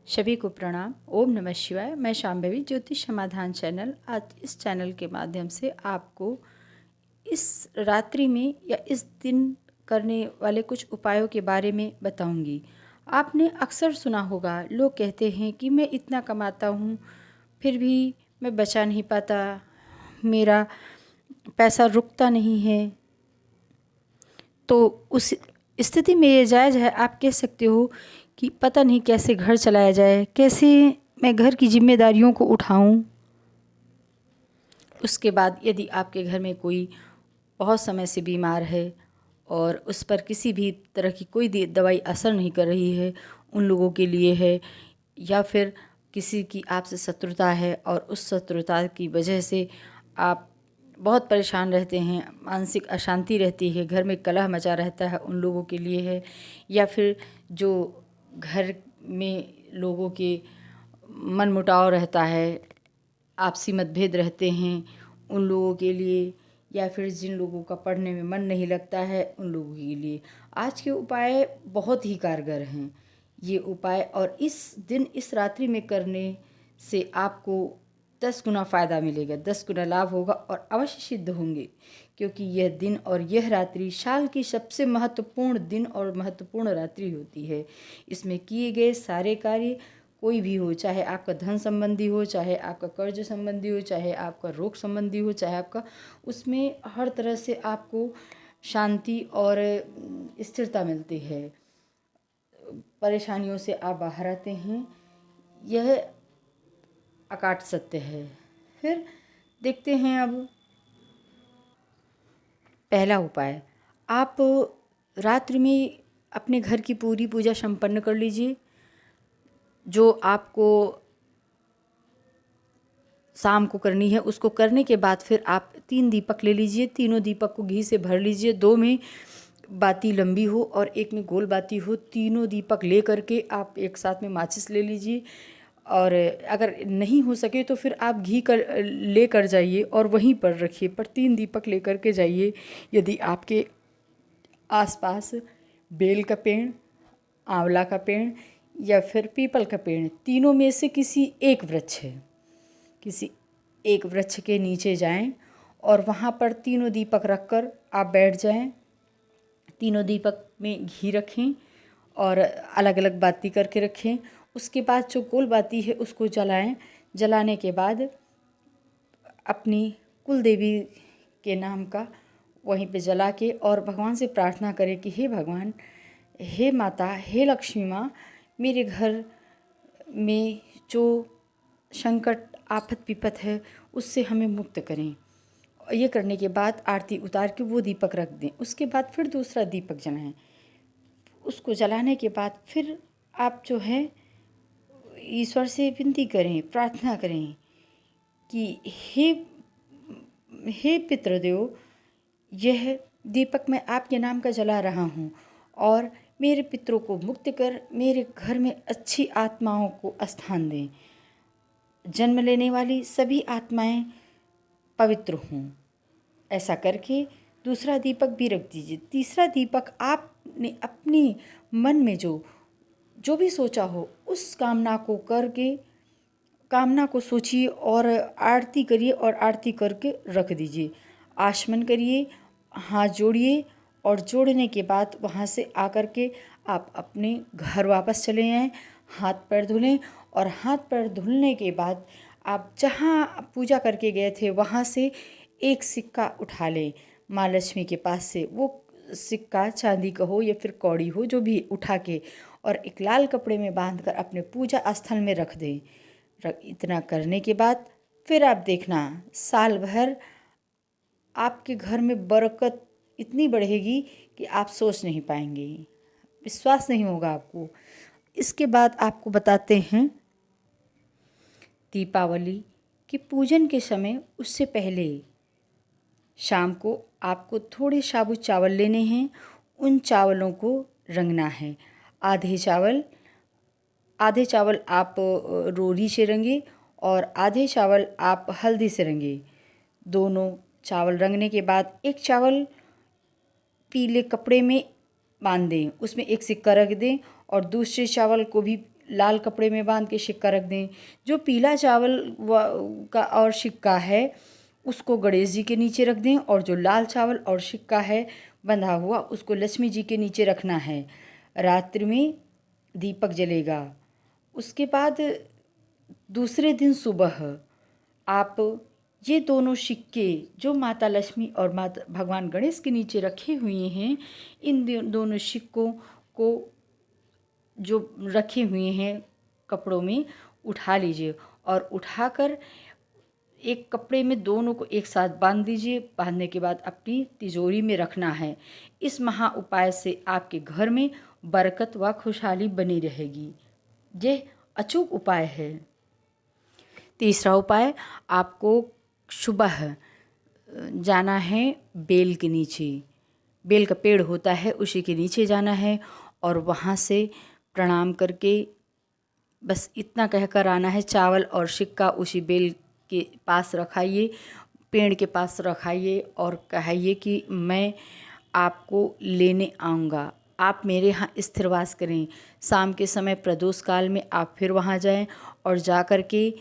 सभी को प्रणाम। ओम नमः शिवाय। मैं शांभवी ज्योतिष समाधान चैनल आज इस चैनल के माध्यम से आपको इस रात्रि में या इस दिन करने वाले कुछ उपायों के बारे में बताऊंगी। आपने अक्सर सुना होगा, लोग कहते हैं कि मैं इतना कमाता हूँ फिर भी मैं बचा नहीं पाता, मेरा पैसा रुकता नहीं है। तो उस स्थिति में ये जायज़ है, आप कह सकते हो कि पता नहीं कैसे घर चलाया जाए, कैसे मैं घर की जिम्मेदारियों को उठाऊं। उसके बाद यदि आपके घर में कोई बहुत समय से बीमार है और उस पर किसी भी तरह की कोई दवाई असर नहीं कर रही है, उन लोगों के लिए है। या फिर किसी की आपसे शत्रुता है और उस शत्रुता की वजह से आप बहुत परेशान रहते हैं, मानसिक अशांति रहती है, घर में कलह मचा रहता है, उन लोगों के लिए है। या फिर जो घर में लोगों के मनमुटाव रहता है, आपसी मतभेद रहते हैं, उन लोगों के लिए। या फिर जिन लोगों का पढ़ने में मन नहीं लगता है, उन लोगों के लिए आज के उपाय बहुत ही कारगर हैं। ये उपाय और इस दिन इस रात्रि में करने से आपको 10 गुना फ़ायदा मिलेगा, 10 गुना लाभ होगा और अवश्य सिद्ध होंगे। क्योंकि यह दिन और यह रात्रि साल की सबसे महत्वपूर्ण दिन और महत्वपूर्ण रात्रि होती है। इसमें किए गए सारे कार्य, कोई भी हो, चाहे आपका धन संबंधी हो, चाहे आपका कर्ज संबंधी हो, चाहे आपका रोग संबंधी हो, चाहे आपका, उसमें हर तरह से आपको शांति और स्थिरता मिलती है। परेशानियों से आप बाहर आते हैं, यह अकाट सत्य है। फिर देखते हैं अब पहला उपाय। आप रात्रि में अपने घर की पूरी पूजा संपन्न कर लीजिए। जो आपको शाम को करनी है, उसको करने के बाद फिर आप 3 दीपक ले लीजिए। तीनों दीपक को घी से भर लीजिए। 2 में बाती लंबी हो और 1 में गोल बाती हो। तीनों दीपक ले करके आप एक साथ में माचिस ले लीजिए। और अगर नहीं हो सके तो फिर आप घी कर ले कर जाइए और वहीं पर रखिए, पर 3 दीपक ले कर के जाइए। यदि आपके आसपास बेल का पेड़, आंवला का पेड़ या फिर पीपल का पेड़, तीनों में से किसी एक वृक्ष है, किसी एक वृक्ष के नीचे जाएं और वहाँ पर तीनों दीपक रखकर आप बैठ जाएं। तीनों दीपक में घी रखें और अलग अलग बाती करके रखें। उसके बाद जो गोल बाती है उसको जलाएं। जलाने के बाद अपनी कुल देवी के नाम का वहीं पे जला के और भगवान से प्रार्थना करें कि हे भगवान, हे माता, हे लक्ष्मी माँ, मेरे घर में जो संकट आफत विपत है उससे हमें मुक्त करें। ये करने के बाद आरती उतार के वो दीपक रख दें। उसके बाद फिर दूसरा दीपक जलाएं। उसको जलाने के बाद फिर आप जो है ईश्वर से विनती करें, प्रार्थना करें कि हे पितृदेव, यह दीपक मैं आपके नाम का जला रहा हूँ और मेरे पितरों को मुक्त कर मेरे घर में अच्छी आत्माओं को स्थान दें। जन्म लेने वाली सभी आत्माएं पवित्र हों। ऐसा करके दूसरा दीपक भी रख दीजिए। तीसरा दीपक आपने अपने मन में जो जो भी सोचा हो उस कामना को करके, कामना को सोचिए और आरती करिए और आरती करके रख दीजिए। आचमन करिए, हाथ जोड़िए और जोड़ने के बाद वहाँ से आकर के आप अपने घर वापस चले आएँ। हाथ पैर धुलें और हाथ पैर धुलने के बाद आप जहाँ पूजा करके गए थे वहाँ से एक सिक्का उठा लें माँ लक्ष्मी के पास से। वो सिक्का चांदी का हो या फिर कौड़ी हो, जो भी, उठा के और एक लाल कपड़े में बांधकर अपने पूजा स्थल में रख दें। इतना करने के बाद फिर आप देखना, साल भर आपके घर में बरकत इतनी बढ़ेगी कि आप सोच नहीं पाएंगे, विश्वास नहीं होगा आपको। इसके बाद आपको बताते हैं दीपावली के पूजन के समय, उससे पहले शाम को आपको थोड़े साबुत चावल लेने हैं। उन चावलों को रंगना है। आधे चावल आप रोरी से रंगे और आधे चावल आप हल्दी से रंगे। दोनों चावल रंगने के बाद एक चावल पीले कपड़े में बांध दें, उसमें एक सिक्का रख दें और दूसरे चावल को भी लाल कपड़े में बांध के सिक्का रख दें। जो पीला चावल का और सिक्का है उसको गणेश जी के नीचे रख दें, और जो लाल चावल और सिक्का है बंधा हुआ उसको लक्ष्मी जी के नीचे रखना है। रात्रि में दीपक जलेगा। उसके बाद दूसरे दिन सुबह आप ये दोनों सिक्के जो माता लक्ष्मी और माता भगवान गणेश के नीचे रखे हुए हैं, इन दोनों सिक्कों को जो रखे हुए हैं कपड़ों में उठा लीजिए, और उठाकर एक कपड़े में दोनों को एक साथ बांध दीजिए। बांधने के बाद अपनी तिजोरी में रखना है। इस महा उपाय से आपके घर में बरकत व खुशहाली बनी रहेगी। यह अचूक उपाय है। तीसरा उपाय, आपको सुबह जाना है बेल के नीचे। बेल का पेड़ होता है उसी के नीचे जाना है, और वहाँ से प्रणाम करके बस इतना कहकर आना है। चावल और सिक्का उसी बेल के पास रखाइए, पेड़ के पास रखाइए, और कहिए कि मैं आपको लेने आऊँगा, आप मेरे यहाँ स्थिरवास करें। शाम के समय प्रदोष काल में आप फिर वहाँ जाएं और जा कर के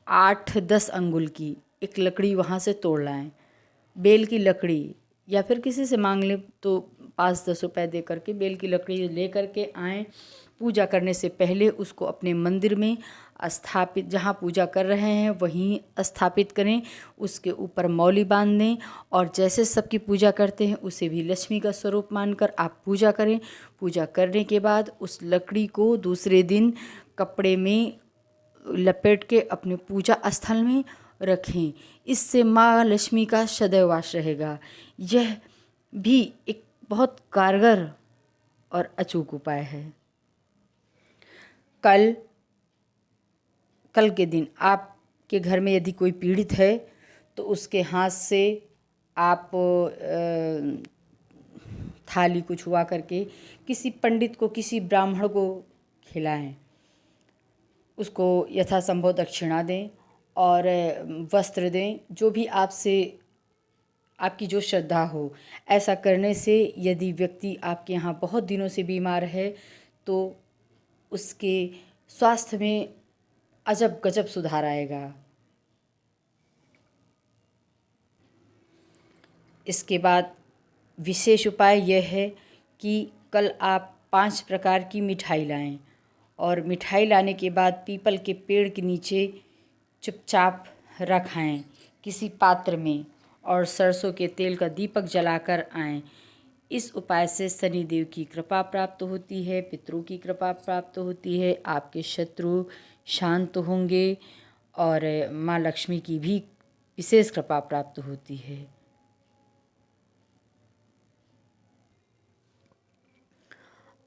8-10 अंगुल की एक लकड़ी वहाँ से तोड़ लाएं। बेल की लकड़ी, या फिर किसी से मांग लें तो 5-10 रुपए दे करके बेल की लकड़ी ले करके आएँ। पूजा करने से पहले उसको अपने मंदिर में स्थापित, जहाँ पूजा कर रहे हैं वहीं स्थापित करें। उसके ऊपर मौली बांध दें, और जैसे सबकी पूजा करते हैं उसे भी लक्ष्मी का स्वरूप मानकर आप पूजा करें। पूजा करने के बाद उस लकड़ी को दूसरे दिन कपड़े में लपेट के अपने पूजा स्थल में रखें। इससे माँ लक्ष्मी का सदैव वास रहेगा। यह भी एक बहुत कारगर और अचूक उपाय है। कल के दिन आपके घर में यदि कोई पीड़ित है तो उसके हाथ से आप थाली को छुआ करके किसी पंडित को, किसी ब्राह्मण को खिलाएं। उसको यथासंभव दक्षिणा दें और वस्त्र दें, जो भी आपसे आपकी जो श्रद्धा हो। ऐसा करने से यदि व्यक्ति आपके यहाँ बहुत दिनों से बीमार है तो उसके स्वास्थ्य में अजब गजब सुधार आएगा। इसके बाद विशेष उपाय यह है कि कल आप 5 प्रकार की मिठाई लाएं, और मिठाई लाने के बाद पीपल के पेड़ के नीचे चुपचाप रखाएं किसी पात्र में, और सरसों के तेल का दीपक जलाकर आएं। इस उपाय से शनिदेव की कृपा प्राप्त होती है, पितरों की कृपा प्राप्त होती है, आपके शत्रु शांत होंगे, और माँ लक्ष्मी की भी विशेष कृपा प्राप्त होती है।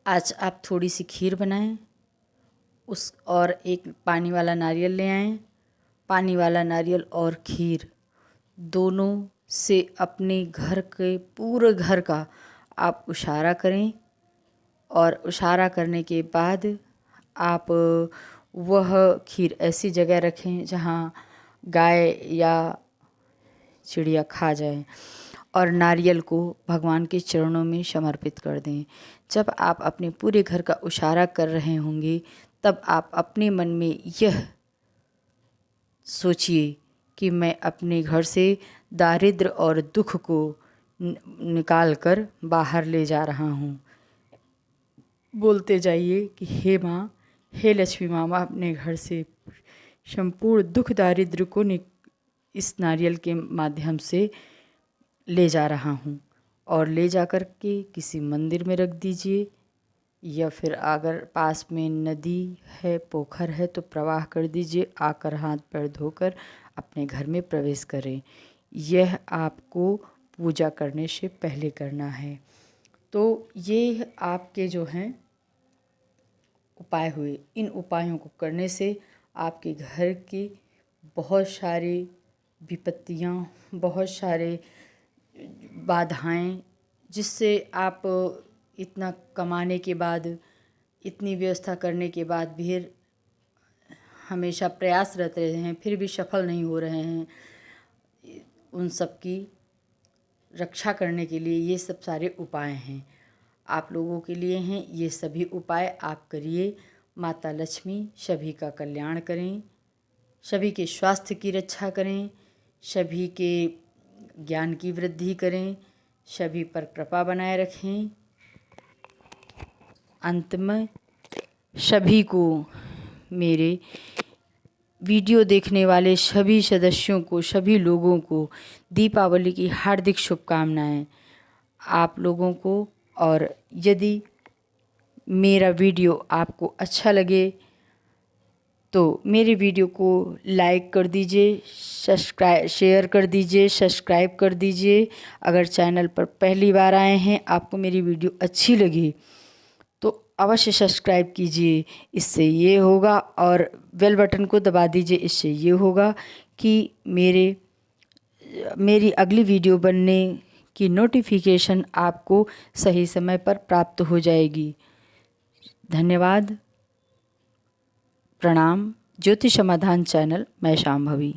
आज आप थोड़ी सी खीर बनाएं, और एक पानी वाला नारियल ले आएं। पानी वाला नारियल और खीर दोनों से अपने घर के पूरे घर का आप उशारा करें, और उशारा करने के बाद आप वह खीर ऐसी जगह रखें जहाँ गाय या चिड़िया खा जाए, और नारियल को भगवान के चरणों में समर्पित कर दें। जब आप अपने पूरे घर का उशारा कर रहे होंगे तब आप अपने मन में यह सोचिए कि मैं अपने घर से दारिद्र्य और दुख को निकाल कर बाहर ले जा रहा हूँ। बोलते जाइए कि हे माँ, हे लक्ष्मी माँ, मैं अपने घर से संपूर्ण दुख दारिद्र्य को इस नारियल के माध्यम से ले जा रहा हूँ, और ले जा कर के किसी मंदिर में रख दीजिए, या फिर अगर पास में नदी है, पोखर है तो प्रवाह कर दीजिए। आकर हाथ पैर धोकर अपने घर में प्रवेश करें। यह आपको पूजा करने से पहले करना है। तो ये आपके जो हैं उपाय हुए। इन उपायों को करने से आपके घर की बहुत सारी विपत्तियाँ, बहुत सारे बाधाएं, जिससे आप इतना कमाने के बाद, इतनी व्यवस्था करने के बाद भी हमेशा प्रयासरत रहे हैं फिर भी सफल नहीं हो रहे हैं, उन सब की रक्षा करने के लिए ये सब सारे उपाय हैं। आप लोगों के लिए हैं। ये सभी उपाय आप करिए। माता लक्ष्मी सभी का कल्याण करें, सभी के स्वास्थ्य की रक्षा करें, सभी के ज्ञान की वृद्धि करें, सभी पर कृपा बनाए रखें। अंत में सभी को, मेरे वीडियो देखने वाले सभी सदस्यों को, सभी लोगों को दीपावली की हार्दिक शुभकामनाएं आप लोगों को। और यदि मेरा वीडियो आपको अच्छा लगे तो मेरे वीडियो को लाइक कर दीजिए, शेयर कर दीजिए, सब्सक्राइब कर दीजिए। अगर चैनल पर पहली बार आए हैं, आपको मेरी वीडियो अच्छी लगी तो अवश्य सब्सक्राइब कीजिए। इससे ये होगा, और बेल बटन को दबा दीजिए। इससे ये होगा कि मेरी अगली वीडियो बनने की नोटिफिकेशन आपको सही समय पर प्राप्त हो जाएगी। धन्यवाद। प्रणाम। ज्योतिष समाधान चैनल, मैं शांभवी।